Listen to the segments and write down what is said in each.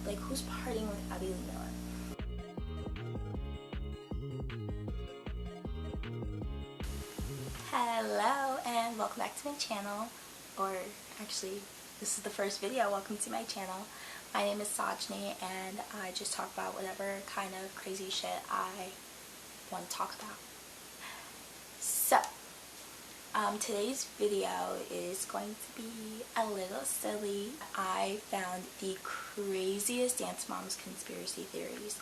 Like, who's partying with Abby Lee Miller? Hello and welcome back to my channel, or actually this is the first video. Welcome to my channel. My name is Sajni and I just talk about whatever kind of crazy shit I want to talk about. So today's video is going to be a little silly. I found the craziest Dance Moms conspiracy theories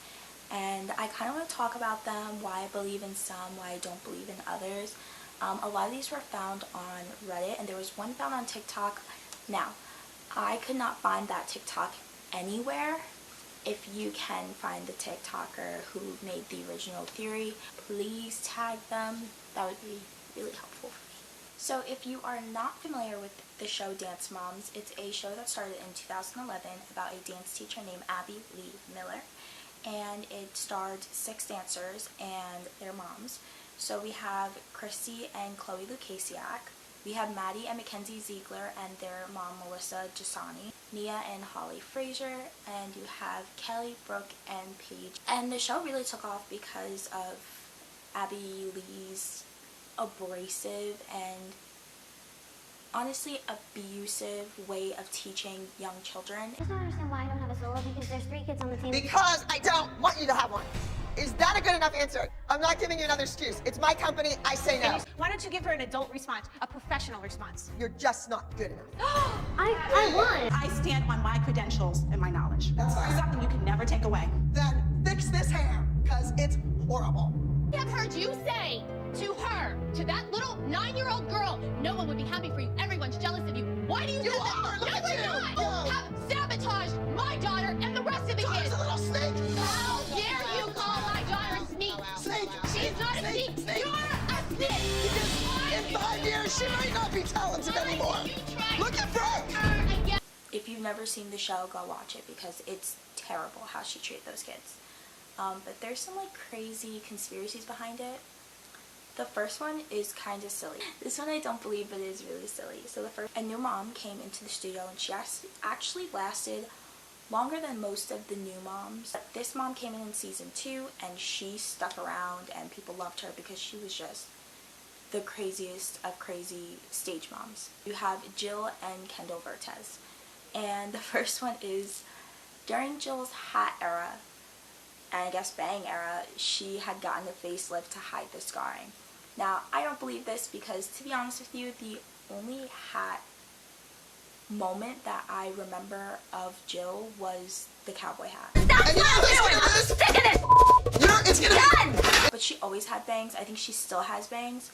and I kind of want to talk about them, why I believe in some, why I don't believe in others. A lot of these were found on Reddit and there was one found on TikTok. Now, I could not find that TikTok anywhere. If you can find the TikToker who made the original theory, please tag them. That would be really helpful for me. So if you are not familiar with the show Dance Moms, it's a show that started in 2011 about a dance teacher named Abby Lee Miller. And it starred 6 dancers and their moms. So we have Christy and Chloe Lukasiaks. We have Maddie and Mackenzie Ziegler and their mom Melissa Jasani, Nia and Holly Frazier, and you have Kelly, Brooke, and Paige. And the show really took off because of Abby Lee's abrasive and honestly abusive way of teaching young children. I just don't understand why I don't have a solo, because there's 3 kids on the team. Because I don't want you to have one. Is that a good enough answer? I'm not giving you another excuse. It's my company, I say no. Why don't you give her an adult response, a professional response? You're just not good enough. I won. I stand on my credentials and my knowledge. That's fine. Something you can never take away. Then fix this hair, because it's horrible. I have heard you say to her, to that little 9-year-old girl, no one would be happy for you. Everyone's jealous of you. Why do you You say that? are! Look No, at we're you! not! No. Have sabotaged my daughter and the rest of the kids. She's a little snake. How dare you call my daughter a sneak? Snake. She's not a Snake. sneak. Snake. You're a sneak. In 5 years, she might not be talented anymore. Look at Brooke. If you've never seen the show, go watch it because it's terrible how she treated those kids. But there's some like crazy conspiracies behind it. The first one is kind of silly. This one I don't believe, but it is really silly. So a new mom came into the studio and she actually lasted longer than most of the new moms. This mom came in season 2 and she stuck around and people loved her because she was just the craziest of crazy stage moms. You have Jill and Kendall Vertes. And the first one is during Jill's hat era, and I guess bang era, she had gotten a facelift to hide the scarring. Now, I don't believe this because, to be honest with you, the only hat moment that I remember of Jill was the cowboy hat. And it's gonna But she always had bangs. I think she still has bangs.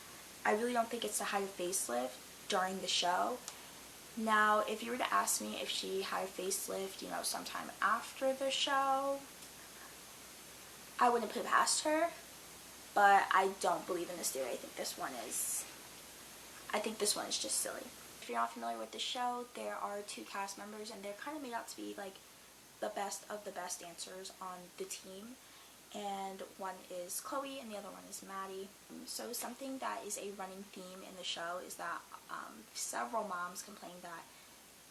I really don't think it's to hide a facelift during the show. Now, if you were to ask me if she had a facelift, you know, sometime after the show, I wouldn't put it past her. But I don't believe in this theory. I think this one is just silly. If you're not familiar with the show, there are 2 cast members and they're kind of made out to be like the best of the best dancers on the team. And one is Chloe and the other one is Maddie. So something that is a running theme in the show is that several moms complain that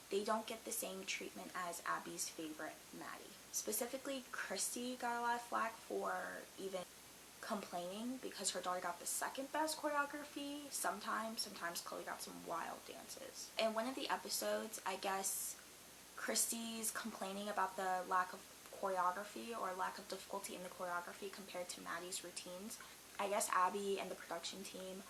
they don't get the same treatment as Abby's favorite, Maddie. Specifically, Christy got a lot of flack for even complaining because her daughter got the 2nd best choreography. Sometimes Chloe got some wild dances. In one of the episodes, I guess Christy's complaining about the lack of choreography or lack of difficulty in the choreography compared to Maddie's routines. I guess Abby and the production team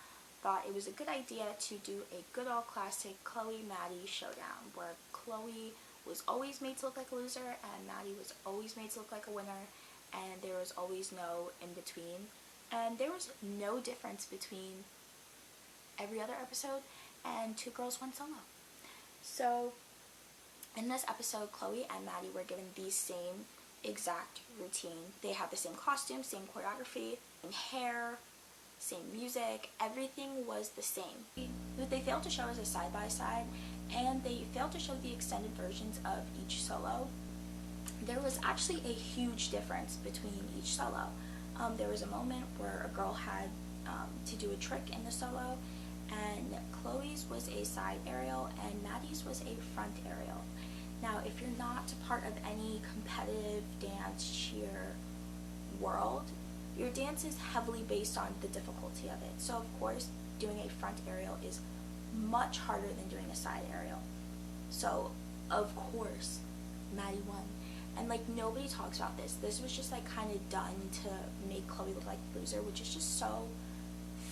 thought it was a good idea to do a good old classic Chloe-Maddie showdown where Chloe was always made to look like a loser and Maddie was always made to look like a winner, and there was always no in between. And there was no difference between every other episode and 2 girls, 1 solo. So in this episode, Chloe and Maddie were given the same exact routine. They had the same costume, same choreography, same hair, same music. Everything was the same. What they failed to show is a side-by-side, and they failed to show the extended versions of each solo. There was actually a huge difference between each solo. There was a moment where a girl had to do a trick in the solo, and Chloe's was a side aerial and Maddie's was a front aerial. Now, if you're not a part of any competitive dance cheer world, your dance is heavily based on the difficulty of it. So of course, doing a front aerial is much harder than doing a side aerial. So of course, Maddie won. And like, nobody talks about this. This was just like kind of done to make Chloe look like a loser, which is just so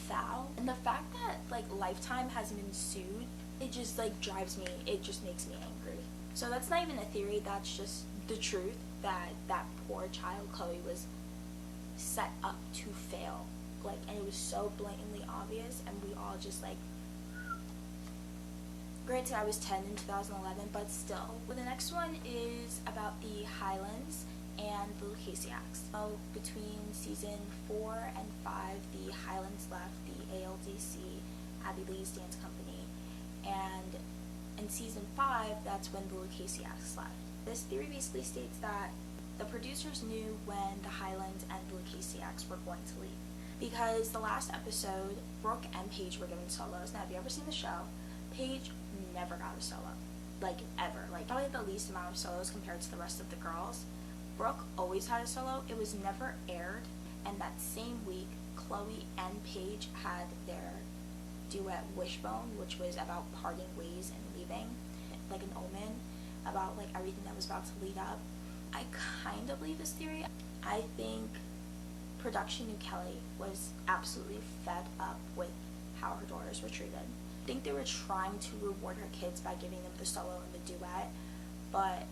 foul. And the fact that like Lifetime hasn't been sued, it just like drives me, it just makes me angry. So that's not even a theory, that's just the truth, that that poor child Chloe was set up to fail. Like, and it was so blatantly obvious, and we all just like, granted I was 10 in 2011, but still. Well, the next one is about the Highlands and the Lukasiaks. So between season 4 and 5, the Highlands left the ALDC, Abby Lee's dance company, and in season 5, that's when the Lukasiaks left. This theory basically states that the producers knew when the Highlands and the Lukasiaks were going to leave. Because the last episode, Brooke and Paige were given solos. Now, have you ever seen the show? Paige never got a solo. Like, ever. Like, probably the least amount of solos compared to the rest of the girls. Brooke always had a solo. It was never aired. And that same week, Chloe and Paige had their duet Wishbone, which was about parting ways and leaving, like an omen about like everything that was about to lead up. I kind of believe this theory. I think production knew Kelly was absolutely fed up with how her daughters were treated. I think they were trying to reward her kids by giving them the solo and the duet, but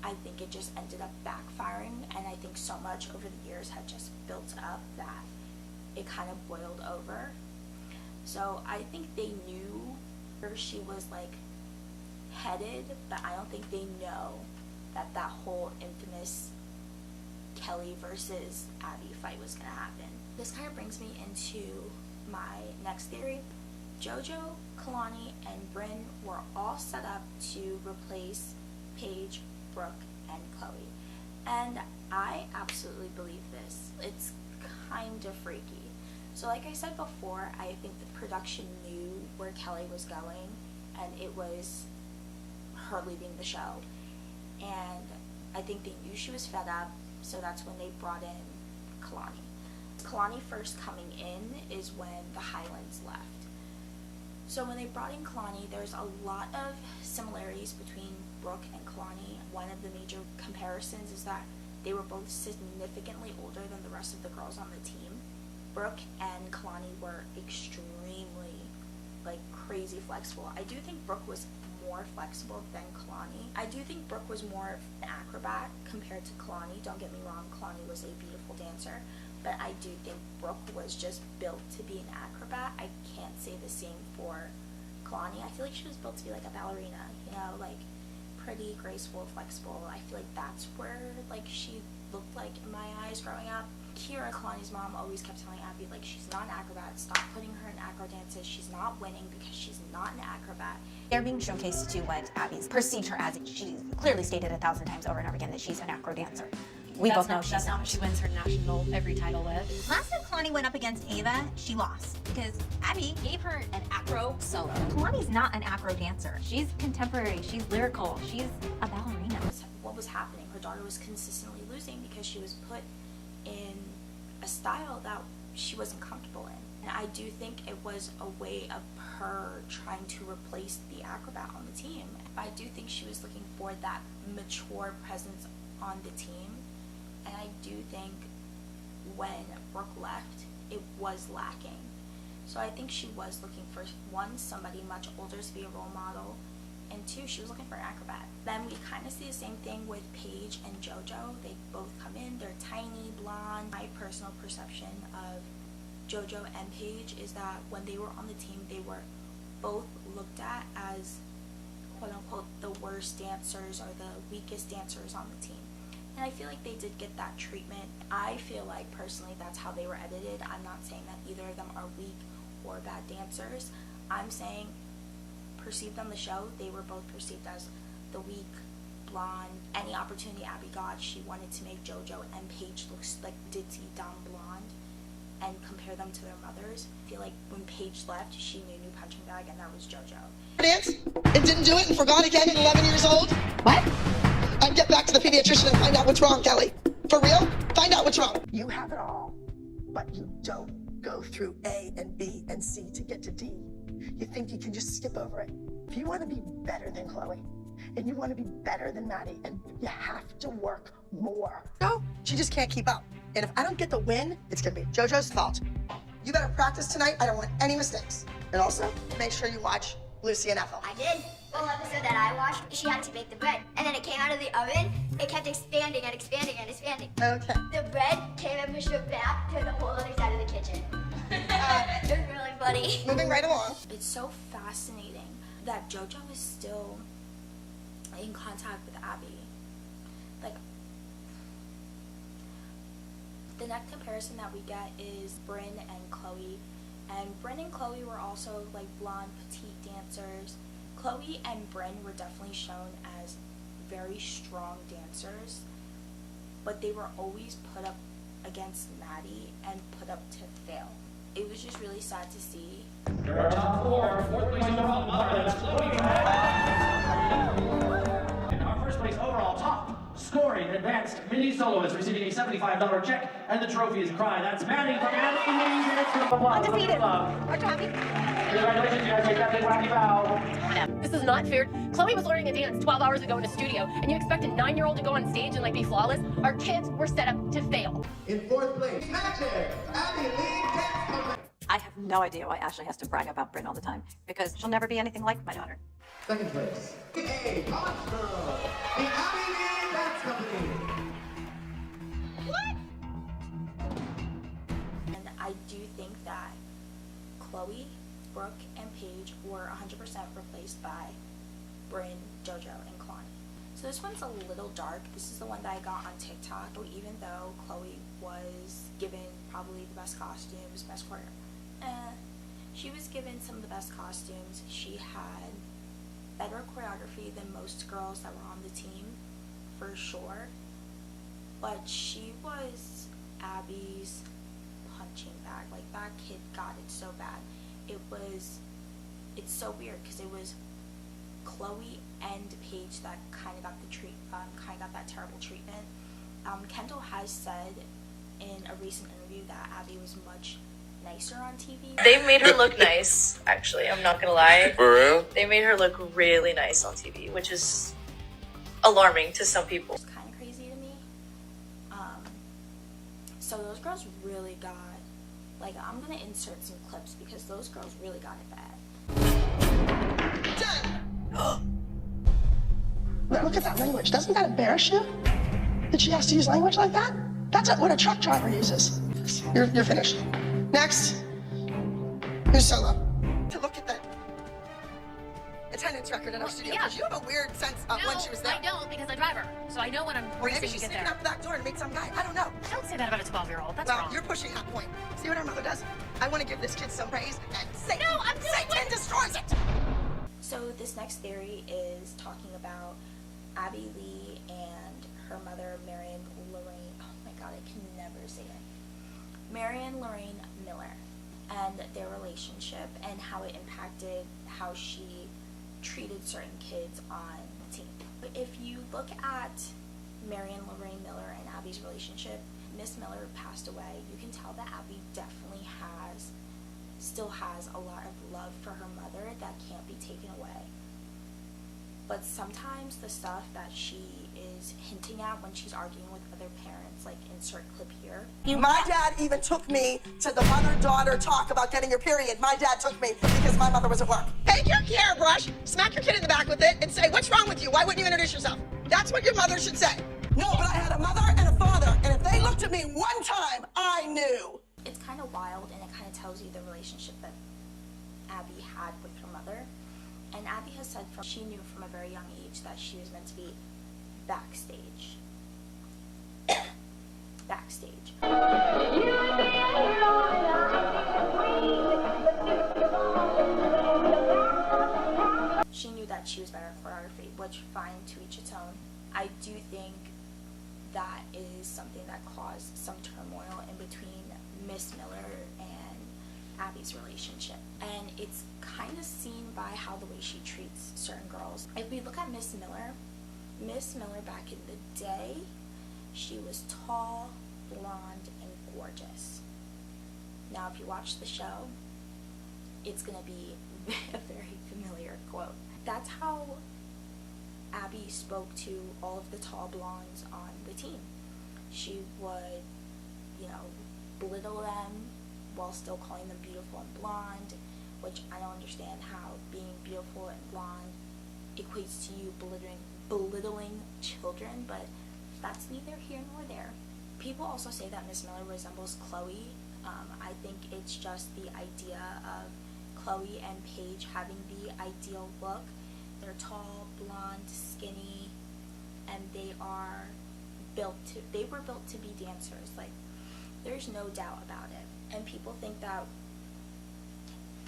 I think it just ended up backfiring, and I think so much over the years had just built up that it kind of boiled over. So I think they knew where she was like headed, but I don't think they know that that whole infamous Kelly versus Abby fight was gonna happen. This kind of brings me into my next theory. JoJo, Kalani, and Brynn were all set up to replace Paige, Brooke, and Chloe. And I absolutely believe this. It's kind of freaky. So like I said before, I think the production knew where Kelly was going, and it was her leaving the show. And I think they knew she was fed up, so that's when they brought in Kalani. Kalani first coming in is when the Highlands left. So when they brought in Kalani, there's a lot of similarities between Brooke and Kalani. One of the major comparisons is that they were both significantly older than the rest of the girls on the team. Brooke and Kalani were extremely, like, crazy flexible. I do think Brooke was more flexible than Kalani. I do think Brooke was more of an acrobat compared to Kalani. Don't get me wrong, Kalani was a beautiful dancer, but I do think Brooke was just built to be an acrobat. I can't say the same for Kalani. I feel like she was built to be like a ballerina, you know, like pretty, graceful, flexible. I feel like that's where like she looked like in my eyes growing up. Kira, Kalani's mom, always kept telling Abby, like, she's not an acrobat, stop putting her in acro dances, she's not winning because she's not an acrobat. They're being showcased to what Abby's perceived her as. She's clearly stated 1,000 times over and over again that she's an acro dancer. We both know she's that's not what she wins her national every title with. Last time Kalani went up against Ava, she lost because Abby Gave her an acro solo. Kalani's not an acro dancer. She's contemporary, she's lyrical, she's a ballerina. What was happening? Her daughter was consistently losing because she was put in a style that she wasn't comfortable in. And I do think it was a way of her trying to replace the acrobat on the team. I do think she was looking for that mature presence on the team. And I do think when Brooke left, it was lacking. So I think she was looking for, one, somebody much older to be a role model, and two, she was looking for an acrobat. Then we kind of see the same thing with Paige and JoJo. They both come in, they're tiny, blonde. My personal perception of JoJo and Paige is that when they were on the team, they were both looked at as, quote unquote, the worst dancers or the weakest dancers on the team. And I feel like they did get that treatment. I feel like personally that's how they were edited. I'm not saying that either of them are weak or bad dancers. I'm saying perceived on the show, they were both perceived as the weak, blonde. Any opportunity Abby got, she wanted to make JoJo and Paige look like ditzy, dumb blonde. and compare them to their mothers. I feel like when Paige left, she knew a new punching bag, and that was JoJo. Dance and didn't do it and forgot again at 11 years old? What? I'd get back to the pediatrician and find out what's wrong, Kelly. For real? Find out what's wrong. You have it all, but you don't go through A and B and C to get to D. You think you can just skip over it. If you want to be better than Chloe, and you want to be better than Maddie, and you have to work more. No, she just can't keep up. And if I don't get the win, it's gonna be JoJo's fault. You better practice tonight. I don't want any mistakes. And also, make sure you watch Lucy and Ethel. I did. The whole episode that I watched, she had to bake the bread. And then it came out of the oven, it kept expanding and expanding and expanding. Okay. The bread came and pushed it back to the whole other side of the kitchen. It was really funny. Moving right along. It's so fascinating that JoJo is still in contact with Abby. Like, the next comparison that we get is Bryn and Chloe. And Bryn and Chloe were also like blonde, petite dancers. Chloe and Bryn were definitely shown as very strong dancers, but they were always put up against Maddie and put up to fail. It was just really sad to see. Here are our top four. Fourth place overall mother, that's Chloe. And our first place overall top scoring advanced mini soloist receiving a $75 check, and the trophy is cry. That's Maddie from Undefeated. Aren't you happy? Congratulations, you guys take that big wacky bow. This is not fair. Chloe was learning a dance 12 hours ago in a studio, and you expect a 9-year-old to go on stage and like be flawless? Our kids were set up to fail. In fourth place, Magic, Abby Lee. I have no idea why Ashley has to brag about Bryn all the time, because she'll never be anything like my daughter. Second place, A. College Girl, the Abby Lee Dance Company. And I do think that Chloe, Brooke, and Paige were 100% replaced by Bryn, JoJo, and Kalani. So this one's a little dark. This is the one that I got on TikTok. Even though Chloe was given probably the best costumes, best choreography, she was given some of the best costumes. She had better choreography than most girls that were on the team, for sure. But she was Abby's punching bag. Like, that kid got it so bad. It's so weird because it was Chloe and Paige that kind of got that terrible treatment. Kendall has said in a recent interview that Abby was much nicer on TV. They made her look nice, actually. I'm not gonna lie. For real? They made her look really nice on TV, which is alarming to some people. It's kind of crazy to me. So those girls really got, like, I'm gonna insert some clips because those girls really got it bad. Now look at that language. Doesn't that embarrass you? That she has to use language like that? That's what a truck driver uses. You're finished. Next. Who's solo? To look at the attendance record in our studio. Because you have a weird sense of when she was there. I don't, because I drive her. So I know when I'm Or maybe racing she's to get sneaking there. out the back door to meet some guy. I don't know. Don't say that about a 12-year-old. That's Well, wrong. you're pushing that point. See what our mother does? I want to give this kid some praise, and Satan, No, I'm doing Satan what- destroys it. So this next theory is talking about Abby Lee and her mother, Marion Lorraine. Oh my god, I can never say it. Marion Lorraine Miller, and their relationship and how it impacted how she treated certain kids on the team. If you look at Marion Lorraine Miller and Abby's relationship, Miss Miller passed away. You can tell that Abby definitely still has a lot of love for her mother that can't be taken away. But sometimes the stuff that she is hinting at when she's arguing with other parents, like insert clip here. My dad even took me to the mother-daughter talk about getting your period. My dad took me because my mother was at work. Take your care brush, smack your kid in the back with it, and say, what's wrong with you? Why wouldn't you introduce yourself? That's what your mother should say. No, but I had a mother and a father, and if they looked at me one time, I knew. It's kind of wild, and it kind of tells you the relationship that Abby had with her mother. And Abby has said she knew from a very young age that she was meant to be backstage. Backstage. She knew that she was better at choreography, which fine, to each its own. I do think that is something that caused some turmoil in between Miss Miller and Abby's relationship. And it's kind of seen by how the way she treats certain girls. If we look at Miss Miller back in the day, she was tall, blonde, and gorgeous. Now, if you watch the show, it's gonna be a very familiar quote. That's how Abby spoke to all of the tall blondes on the team. She would, belittle them while still calling them beautiful and blonde, which I don't understand how being beautiful and blonde equates to you belittling children, but that's neither here nor there. People also say that Miss Miller resembles Chloe. I think it's just the idea of Chloe and Paige having the ideal look. They're tall, blonde, skinny, and they were built to be dancers. Like, there's no doubt about it. And people think that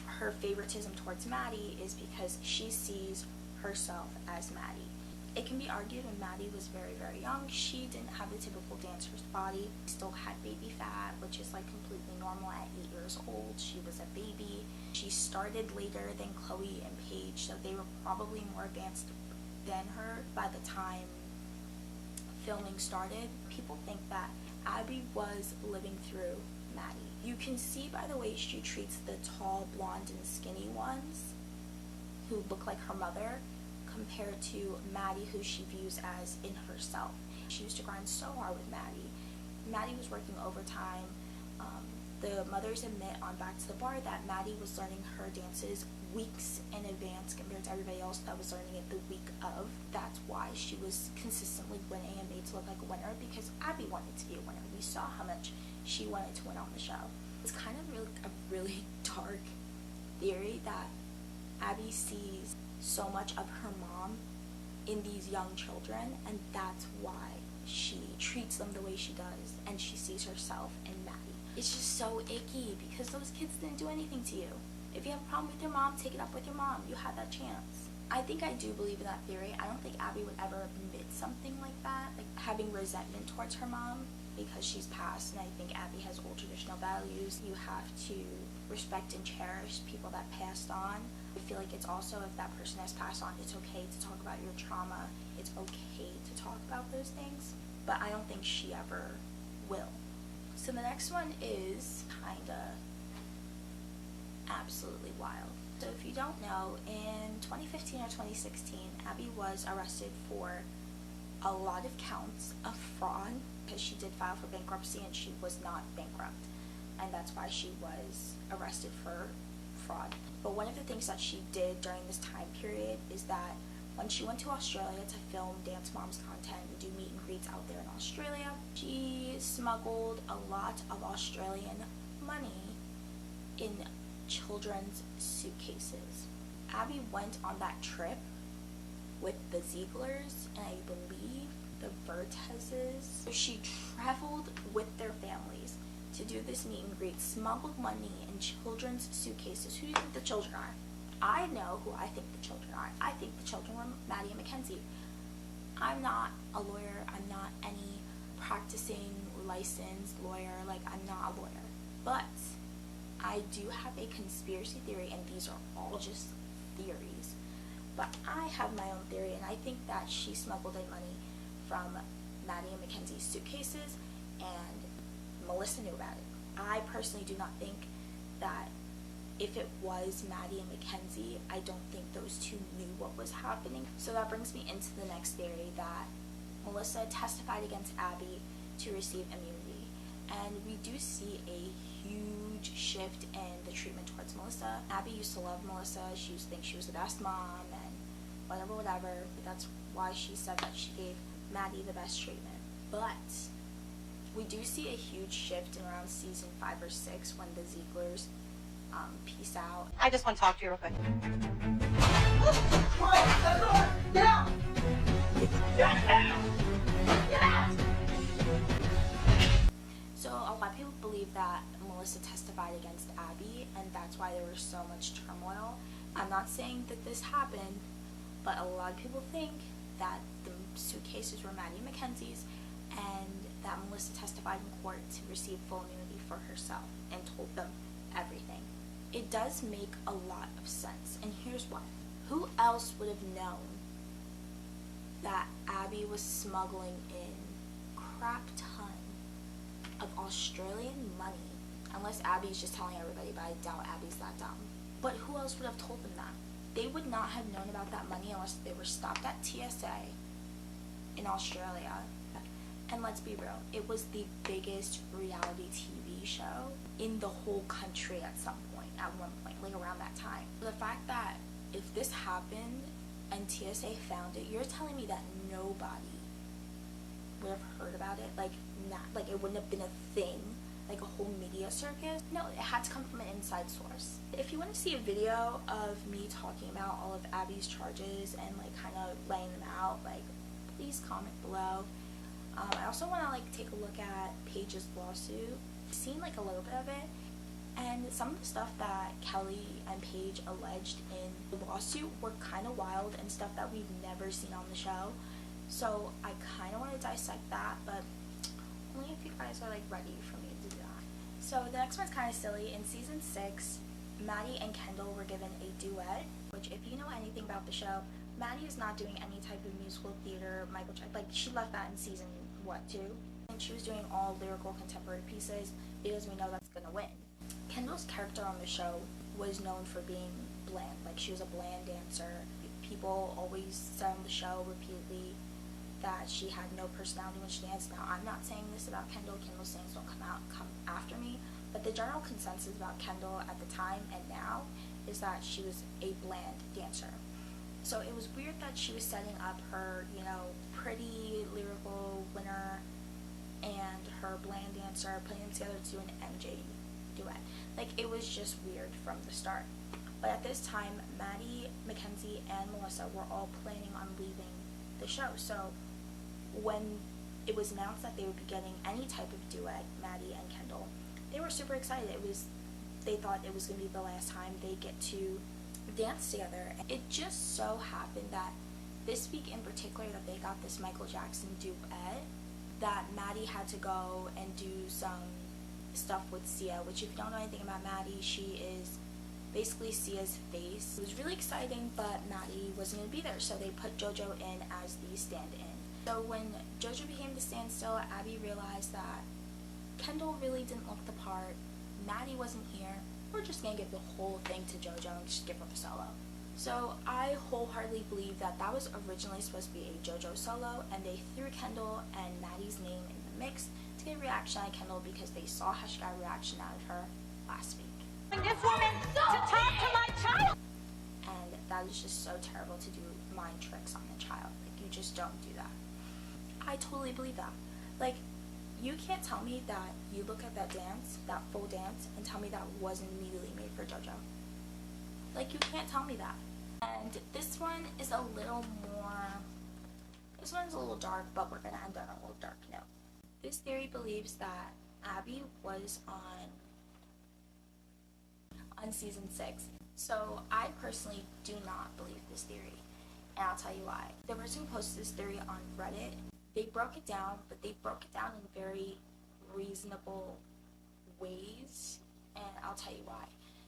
her favoritism towards Maddie is because she sees herself as Maddie. It can be argued when Maddie was very, very young, she didn't have the typical dancer's body. She still had baby fat, which is like completely normal at 8 years old. She was a baby. She started later than Chloe and Paige, so they were probably more advanced than her by the time filming started. People think that Abby was living through Maddie. You can see by the way she treats the tall, blonde, and skinny ones who look like her mother compared to Maddie, who she views as in herself. She used to grind so hard with Maddie. Maddie was working overtime. The mothers admit on Back to the Bar that Maddie was learning her dances weeks in advance compared to everybody else that was learning it the week of. That's why she was consistently winning and made to look like a winner, because Abby wanted to be a winner. We saw how much she wanted to win on the show. It's kind of a really dark theory that Abby sees so much of her mom in these young children, and that's why she treats them the way she does, and she sees herself in Maddie. It's just so icky because those kids didn't do anything to you. If you have a problem with your mom, take it up with your mom. You had that chance. I think I do believe in that theory. I don't think Abby would ever admit something like that, like having resentment towards her mom because she's passed, and I think Abby has old traditional values. You have to respect and cherish people that passed on. I feel like it's also, if that person has passed on, it's okay to talk about your trauma. It's okay to talk about those things, but I don't think she ever will. So the next one is kinda absolutely wild. So if you don't know, in 2015 or 2016, Abby was arrested for a lot of counts of fraud because she did file for bankruptcy and she was not bankrupt, and that's why she was arrested for fraud. But one of the things that she did during this time period is that when she went to Australia to film Dance Moms content and do meet and greets out there in Australia, she smuggled a lot of Australian money in children's suitcases. Abby went on that trip with the Zieglers and I believe the Verteses. She traveled with their families to do this meet and greet, smuggled money in children's suitcases. Who do you think the children are? I know who I think the children are. I think the children were Maddie and Mackenzie. I'm not a lawyer. I'm not any practicing licensed lawyer. Like, I'm not a lawyer. But I do have a conspiracy theory, and these are all just theories. But I have my own theory, and I think that she smuggled in money from Maddie and Mackenzie's suitcases, and Melissa knew about it. I personally do not think that if it was Maddie and Mackenzie, I don't think those two knew what was happening. So that brings me into the next theory, that Melissa testified against Abby to receive immunity. And we do see a huge shift in the treatment towards Melissa. Abby used to love Melissa. She used to think she was the best mom and whatever. But that's why she said that she gave Maddie the best treatment. But we do see a huge shift in around season 5 or 6 when the Zieglers peace out. I just want to talk to you real quick. Get out! So a lot of people believe that Melissa testified against Abby, and that's why there was so much turmoil. I'm not saying that this happened, but a lot of people think that the suitcases were Maddie and Mackenzie's, and that Melissa testified in court to receive full immunity for herself and told them everything. It does make a lot of sense, and here's why. Who else would have known that Abby was smuggling in crap ton of Australian money? Unless Abby's just telling everybody, but I doubt Abby's that dumb. But who else would have told them that? They would not have known about that money unless they were stopped at TSA in Australia. And let's be real, it was the biggest reality TV show in the whole country at some point, at one point, like around that time. So the fact that if this happened and TSA found it, you're telling me that nobody would have heard about it? Like it wouldn't have been a thing, like a whole media circus? No, it had to come from an inside source. If you want to see a video of me talking about all of Abby's charges and like kind of laying them out, like please comment below. I also want to like take a look at Paige's lawsuit. I've seen like a little bit of it, and some of the stuff that Kelly and Paige alleged in the lawsuit were kind of wild and stuff that we've never seen on the show. So I kind of want to dissect that, but only if you guys are like ready for me to do that. So the next one's kind of silly. In season 6, Maddie and Kendall were given a duet, which if you know anything about the show, Maddie is not doing any type of musical theater, like she left that in season 2, and she was doing all lyrical contemporary pieces because we know that's gonna win. Kendall's character on the show was known for being bland, like she was a bland dancer. People always said on the show repeatedly that she had no personality when she danced. Now, I'm not saying this about Kendall. Kendall's saying don't come after me, but the general consensus about Kendall at the time and now is that she was a bland dancer. So it was weird that she was setting up her, pretty lyrical winner and her bland dancer, putting them together to do an MJ duet. Like, it was just weird from the start. But at this time, Maddie, Mackenzie, and Melissa were all planning on leaving the show. So when it was announced that they would be getting any type of duet, Maddie and Kendall, they were super excited. They thought it was going to be the last time they get to dance together. It just so happened that this week in particular that they got this Michael Jackson duet, that Maddie had to go and do some stuff with Sia, which if you don't know anything about Maddie, she is basically Sia's face. It was really exciting, but Maddie wasn't going to be there, so they put JoJo in as the stand-in. So when JoJo became the standstill, Abby realized that Kendall really didn't look the part, Maddie wasn't here, we're just going to give the whole thing to JoJo and just give her the solo. So I wholeheartedly believe that that was originally supposed to be a JoJo solo, and they threw Kendall and Maddie's name in the mix to get a reaction out of Kendall because they saw how she got a reaction out of her last week. This woman to talk to my child! And that is just so terrible to do mind tricks on the child. Like, you just don't do that. I totally believe that. Like, you can't tell me that you look at that dance, that full dance, and tell me that wasn't immediately made for JoJo. Like, you can't tell me that. And this one is a little dark, but we're going to end on a little dark note. This theory believes that Abby was on season 6. So I personally do not believe this theory, and I'll tell you why. The person who posted this theory on Reddit, they broke it down, but they broke it down in very reasonable ways, and I'll tell you why.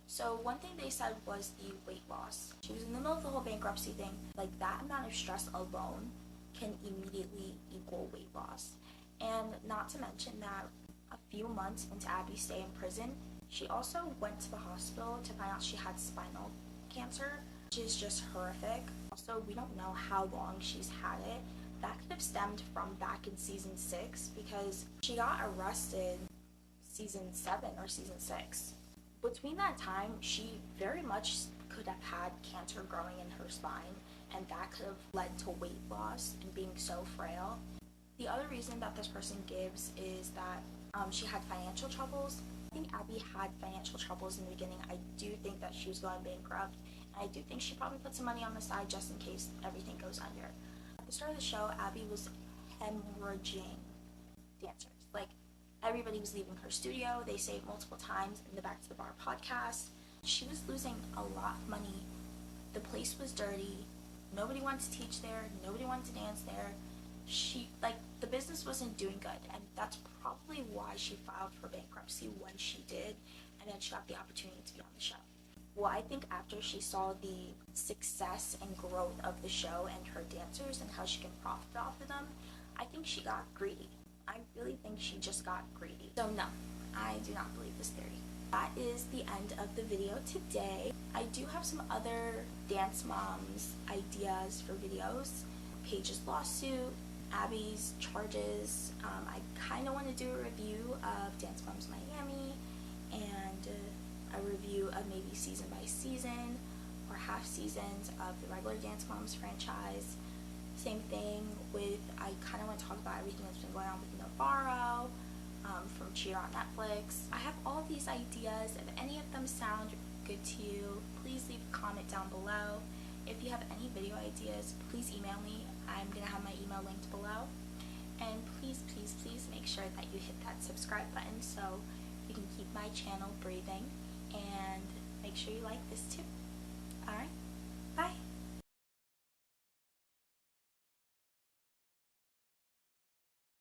So one thing they said was the weight loss. She was in the middle of the whole bankruptcy thing. Like, that amount of stress alone can immediately equal weight loss. And not to mention that a few months into Abby's stay in prison, she also went to the hospital to find out she had spinal cancer, which is just horrific. Also, we don't know how long she's had it. That could have stemmed from back in season 6 because she got arrested season 7 or season 6. Between that time, she very much could have had cancer growing in her spine, and that could have led to weight loss and being so frail. The other reason that this person gives is that she had financial troubles. I think Abby had financial troubles in the beginning. I do think that she was going bankrupt, and I do think she probably put some money on the side just in case everything goes under. At the start of the show, Abby was hemorrhaging dancers. Like, everybody was leaving her studio. They say it multiple times in the Back to the Bar podcast. She was losing a lot of money. The place was dirty. Nobody wanted to teach there. Nobody wanted to dance there. the business wasn't doing good, and that's probably why she filed for bankruptcy when she did, and then she got the opportunity to be on the show. Well, I think after she saw the success and growth of the show and her dancers and how she can profit off of them, I think she got greedy. I really think she just got greedy. So no, I do not believe this theory. That is the end of the video today. I do have some other dance moms ideas for videos. Paige's lawsuit, Abby's charges. I kind of want to do a review of Dance Moms Miami and a review of maybe season by season or half seasons of the regular Dance Moms franchise. Same thing with, I kind of want to talk about everything that's been going on with Navarro from Cheer on Netflix. I have all these ideas. If any of them sound good to you, please leave a comment down below. If you have any video ideas, please email me. I'm going to have my email linked below. And please, please, please make sure that you hit that subscribe button so you can keep my channel breathing. And make sure you like this too. Alright?